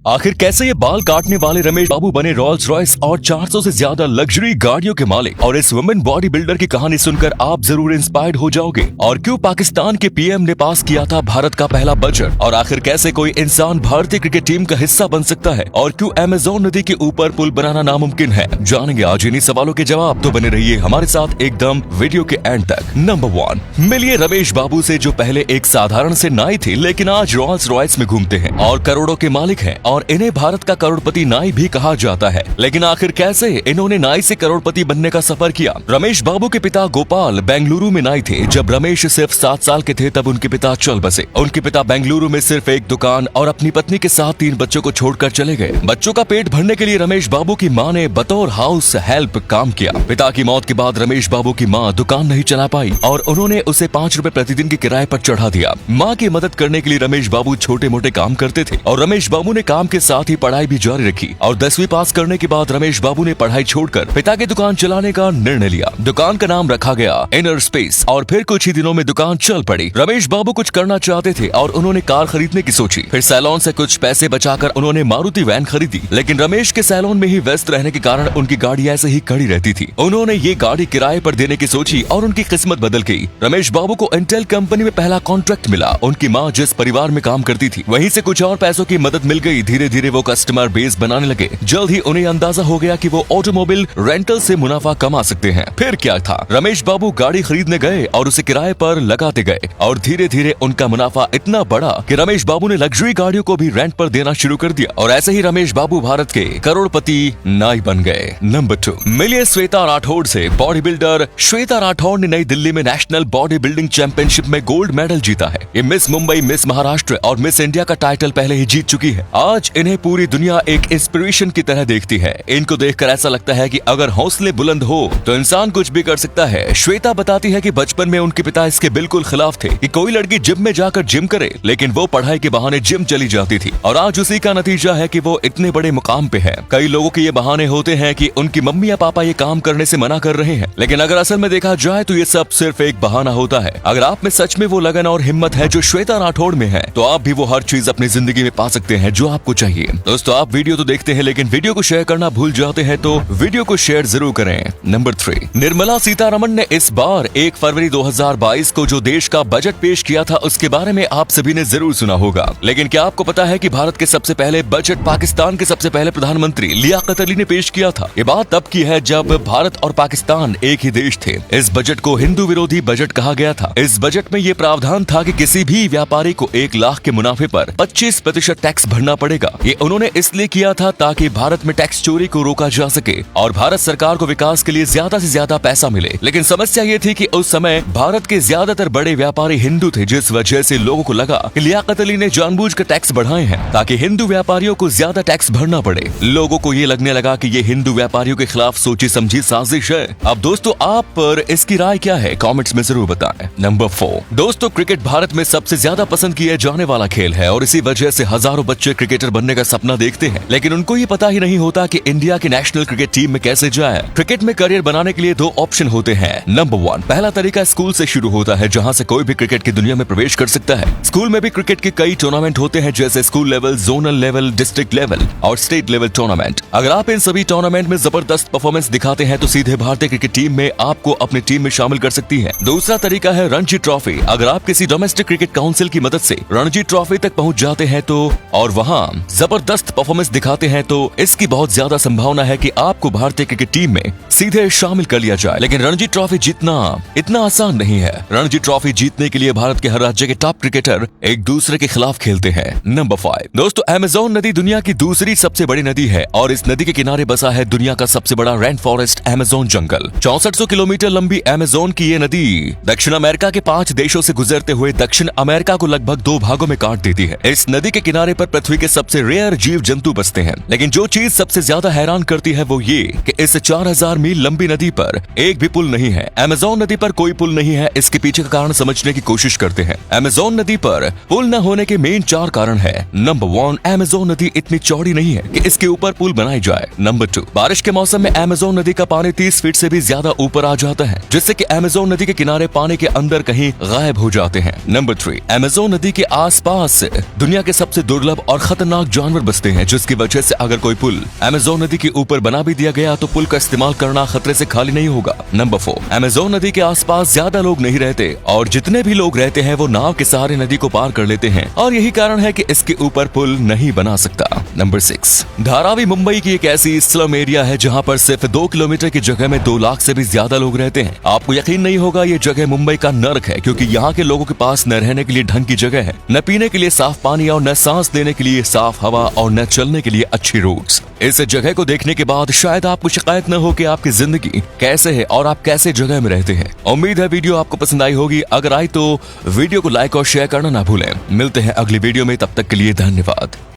आखिर कैसे ये बाल काटने वाले रमेश बाबू बने रोल्स रॉयस और 400 से ज्यादा लग्जरी गाड़ियों के मालिक। और इस वुमेन बॉडी बिल्डर की कहानी सुनकर आप जरूर इंस्पायर्ड हो जाओगे। और क्यों पाकिस्तान के पीएम ने पास किया था भारत का पहला बजट, और आखिर कैसे कोई इंसान भारतीय क्रिकेट टीम का हिस्सा बन सकता है, और क्यों अमेज़न नदी के ऊपर पुल बनाना नामुमकिन है, जानेंगे आज इन्हीं सवालों के जवाब। तो बने रहिए हमारे साथ एकदम वीडियो के एंड तक। नंबर 1, मिलिए रमेश बाबू से, जो पहले एक साधारण से नाई थे लेकिन आज रोल्स रॉयस में घूमते हैं और करोड़ों के मालिक हैं, और इन्हें भारत का करोड़पति नाई भी कहा जाता है। लेकिन आखिर कैसे इन्होंने नाई से करोड़पति बनने का सफर किया। रमेश बाबू के पिता गोपाल बेंगलुरु में नाई थे। जब रमेश सिर्फ 7 साल के थे तब उनके पिता चल बसे। उनके पिता बेंगलुरु में सिर्फ एक दुकान और अपनी पत्नी के साथ 3 बच्चों को छोड़कर चले गए। बच्चों का पेट भरने के लिए रमेश बाबू की मां ने बतौर हाउस हेल्प काम किया। पिता की मौत के बाद रमेश बाबू की मां दुकान नहीं चला पाई और उन्होंने उसे 5 रुपए प्रतिदिन के किराए पर चढ़ा दिया। मां की मदद करने के लिए रमेश बाबू छोटे मोटे काम करते थे और रमेश बाबू ने काम के साथ ही पढ़ाई भी जारी रखी। और 10वीं पास करने के बाद रमेश बाबू ने पढ़ाई छोड़कर पिता की दुकान चलाने का निर्णय लिया। दुकान का नाम रखा गया इनर स्पेस और फिर कुछ ही दिनों में दुकान चल पड़ी। रमेश बाबू कुछ करना चाहते थे और उन्होंने कार खरीदने की सोची। फिर सैलून से कुछ पैसे बचाकर उन्होंने मारुति वैन खरीदी। लेकिन रमेश के सैलून में ही व्यस्त रहने के कारण उनकी गाड़ी ऐसे ही खड़ी रहती थी। उन्होंने ये गाड़ी किराए पर देने की सोची और उनकी किस्मत बदल गई। रमेश बाबू को इंटेल कंपनी में पहला कॉन्ट्रैक्ट मिला। उनकी माँ जिस परिवार में काम करती थी वहीं से कुछ और पैसों की मदद मिल गई। धीरे धीरे वो कस्टमर बेस बनाने लगे। जल्द ही उन्हें अंदाजा हो गया कि वो ऑटोमोबाइल रेंटल से मुनाफा कमा सकते हैं। फिर क्या था, रमेश बाबू गाड़ी खरीदने गए और उसे किराए पर लगाते गए और धीरे धीरे उनका मुनाफा इतना बढ़ा कि रमेश बाबू ने लग्जरी गाड़ियों को भी रेंट पर देना शुरू कर दिया। और ऐसे ही रमेश बाबू भारत के करोड़पति नाई बन गए। नंबर 2, मिलिए श्वेता राठौड़ से। बॉडी बिल्डर श्वेता राठौड़ ने नई दिल्ली में नेशनल बॉडी बिल्डिंग चैंपियनशिप में गोल्ड मेडल जीता है। ये मिस मुंबई, मिस महाराष्ट्र और मिस इंडिया का टाइटल पहले ही जीत चुकी है। आज इन्हें पूरी दुनिया एक इंस्पिरेशन की तरह देखती है। इनको देखकर ऐसा लगता है कि अगर हौसले बुलंद हो तो इंसान कुछ भी कर सकता है। श्वेता बताती है कि बचपन में उनके पिता इसके बिल्कुल खिलाफ थे कि कोई लड़की जिम में जाकर जिम करे, लेकिन वो पढ़ाई के बहाने जिम चली जाती थी और आज उसी का नतीजा है कि वो इतने बड़े मुकाम पे है। कई लोगों के ये बहाने होते हैं कि उनकी मम्मी या पापा ये काम करने से मना कर रहे हैं, लेकिन अगर असल में देखा जाए तो ये सब सिर्फ एक बहाना होता है। अगर आप में सच में वो लगन और हिम्मत है जो श्वेता राठौड़ में है, तो आप भी वो हर चीज अपनी जिंदगी में पा सकते हैं जो आपको चाहिए। दोस्तों, आप वीडियो तो देखते हैं लेकिन वीडियो को शेयर करना भूल जाते हैं, तो वीडियो को शेयर जरूर करें। नंबर 3, निर्मला सीतारमण ने इस बार 1 फरवरी 2022 को जो देश का बजट पेश किया था उसके बारे में आप सभी ने जरूर सुना होगा। लेकिन क्या आपको पता है कि भारत के सबसे पहले बजट पाकिस्तान के सबसे पहले प्रधानमंत्री लियाकत अली ने पेश किया था। ये बात तब की है जब भारत और पाकिस्तान एक ही देश थे। इस बजट को हिंदू विरोधी बजट कहा गया था। इस बजट में ये प्रावधान था कि किसी भी व्यापारी को 1 लाख के मुनाफे पर 25% टैक्स भरना पड़ेगा। ये उन्होंने इसलिए किया था ताकि भारत में टैक्स चोरी को रोका जा सके और भारत सरकार को विकास के लिए ज्यादा से ज्यादा पैसा मिले। लेकिन समस्या ये थी कि उस समय भारत के ज्यादातर बड़े व्यापारी हिंदू थे, जिस वजह से लोगों को लगा कि लियाकत अली ने जानबूझकर टैक्स बढ़ाए हैं ताकि हिंदू व्यापारियों को ज्यादा टैक्स भरना पड़े। लोगों को ये लगने लगा कि ये हिंदू व्यापारियों के खिलाफ सोची समझी साजिश है। अब दोस्तों, आप पर इसकी राय क्या है, कमेंट्स में जरूर बताएं। नंबर 4, दोस्तों, क्रिकेट भारत में सबसे ज्यादा पसंद किया जाने वाला खेल है और इसी वजह से हजारों बच्चे क्रिकेटर बनने का सपना देखते हैं, लेकिन उनको ये पता ही नहीं होता कि इंडिया की नेशनल क्रिकेट टीम में कैसे जाए। क्रिकेट में करियर बनाने के लिए 2 ऑप्शन होते हैं। नंबर 1, पहला तरीका स्कूल से शुरू होता है, जहां से कोई भी क्रिकेट की दुनिया में प्रवेश कर सकता है। स्कूल में भी क्रिकेट के कई टूर्नामेंट होते हैं, जैसे school level, zonal level, district level और स्टेट लेवल टूर्नामेंट। अगर आप इन सभी टूर्नामेंट में जबरदस्त परफॉर्मेंस दिखाते हैं तो सीधे भारतीय क्रिकेट टीम में आपको अपनी टीम में शामिल कर सकती है। दूसरा तरीका है रणजी ट्रॉफी। अगर आप किसी डोमेस्टिक क्रिकेट काउंसिल की मदद से रणजी ट्रॉफी तक पहुंच जाते हैं तो और वहां जबरदस्त परफॉर्मेंस दिखाते हैं तो इसकी बहुत ज्यादा संभावना है कि आपको भारतीय क्रिकेट टीम में सीधे शामिल कर लिया जाए। लेकिन रणजी ट्रॉफी जीतना इतना आसान नहीं है। रणजी ट्रॉफी जीतने के लिए भारत के हर राज्य के टॉप क्रिकेटर एक दूसरे के खिलाफ खेलते हैं। नंबर 5, दोस्तों, अमेज़न नदी दुनिया की दूसरी सबसे बड़ी नदी है और इस नदी के किनारे बसा है दुनिया का सबसे बड़ा रेन फॉरेस्ट अमेज़न जंगल। 6400 किलोमीटर लंबी अमेज़न की ये नदी दक्षिण अमेरिका के 5 देशों से गुजरते हुए दक्षिण अमेरिका को लगभग 2 भागों में काट देती है। इस नदी के किनारे पर पृथ्वी के सबसे रेयर जीव जंतु बसते हैं। लेकिन जो चीज सबसे ज्यादा हैरान करती है वो ये कि इस 4000 मील लंबी नदी पर एक भी पुल नहीं है। अमेज़न नदी पर कोई पुल नहीं है। इसके पीछे का कारण समझने की कोशिश करते हैं। अमेज़न नदी पर पुल न होने के मेन 4 कारण है। नंबर 1, अमेज़न नदी इतनी चौड़ी नहीं है कि इसके ऊपर पुल बनाई जाए। नंबर 2, बारिश के मौसम में अमेज़न नदी का पानी 30 फीट से भी ज्यादा ऊपर आ जाता है, जिससे कि अमेज़न नदी के किनारे पानी के अंदर कहीं गायब हो जाते हैं। नंबर 3, अमेज़न नदी के आसपास दुनिया के सबसे दुर्लभ और खतरनाक खतरनाक जानवर बसते हैं, जिसकी वजह से अगर कोई पुल अमेज़न नदी के ऊपर बना भी दिया गया तो पुल का इस्तेमाल करना खतरे से खाली नहीं होगा। नंबर 4, अमेज़न नदी के आसपास ज्यादा लोग नहीं रहते और जितने भी लोग रहते हैं वो नाव के सहारे नदी को पार कर लेते हैं और यही कारण है कि इसके ऊपर पुल नहीं बना सकता। नंबर 6, धारावी मुंबई की एक ऐसी स्लम एरिया है जहाँ पर सिर्फ 2 किलोमीटर की जगह में 2 लाख से भी ज्यादा लोग रहते हैं। आपको यकीन नहीं होगा, ये जगह मुंबई का नर्क है क्योंकि यहाँ के लोगों के पास न रहने के लिए ढंग की जगह है, न पीने के लिए साफ पानी और न सांस लेने के लिए साफ हवा और न चलने के लिए अच्छी रोड्स। इस जगह को देखने के बाद शायद आपको शिकायत न हो कि आपकी जिंदगी कैसे है और आप कैसे जगह में रहते हैं। उम्मीद है वीडियो आपको पसंद आई होगी। अगर आई तो वीडियो को लाइक और शेयर करना ना भूलें। मिलते हैं अगली वीडियो में, तब तक के लिए धन्यवाद।